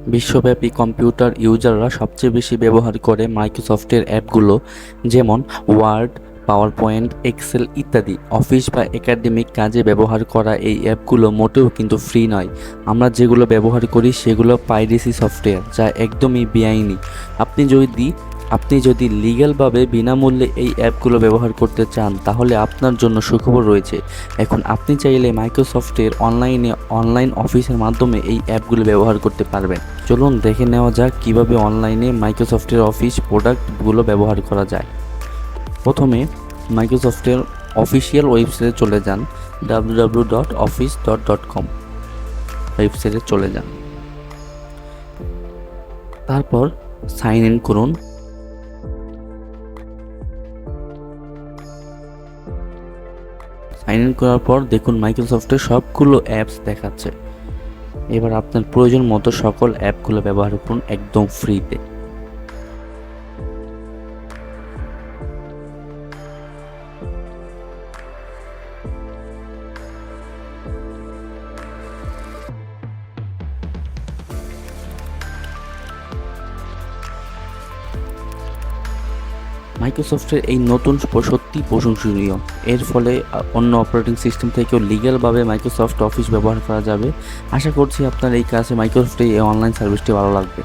বিশ্বব্যাপী কম্পিউটার ইউজাররা সবচেয়ে বেশি ব্যবহার করে মাইক্রোসফটের অ্যাপগুলো, যেমন ওয়ার্ড, পাওয়ার পয়েন্ট, এক্সেল ইত্যাদি। অফিস বা একাডেমিক কাজে ব্যবহার করা এই অ্যাপগুলো মোটেও কিন্তু ফ্রি নয়। আমরা যেগুলো ব্যবহার করি সেগুলো পাইরেসি সফটওয়্যার, যা একদমই বেআইনি। আপনি যদি লিগ্যালভাবে বিনামূল্যে এই অ্যাপগুলো ব্যবহার করতে চান, তাহলে আপনার জন্য সুখবর রয়েছে। এখন আপনি চাইলে মাইক্রোসফটের অনলাইন অফিসের মাধ্যমে এই অ্যাপগুলো ব্যবহার করতে পারবেন। চলুন দেখে নেওয়া যাক কিভাবে অনলাইনে মাইক্রোসফটের অফিস প্রোডাক্টগুলো ব্যবহার করা যায়। প্রথমে মাইক্রোসফটের অফিসিয়াল ওয়েবসাইটে চলে যান, www.office.com ওয়েবসাইটে চলে যান। তারপর সাইন ইন করুন। সাইন ইন করার পর দেখুন মাইক্রোসফটের সবগুলো অ্যাপস দেখাচ্ছে। এবার আপনার প্রয়োজন মতো সকল অ্যাপগুলো ব্যবহার করুন একদম ফ্রিতে। মাইক্রোসফটের এই নতুন সত্যি প্রশংসনীয়। এর ফলে অন্য অপারেটিং সিস্টেম থেকেও লিগ্যালভাবে মাইক্রোসফট অফিস ব্যবহার করা যাবে। আশা করছি আপনার এই কাছে মাইক্রোসফটের এই অনলাইন সার্ভিসটি ভালো লাগবে।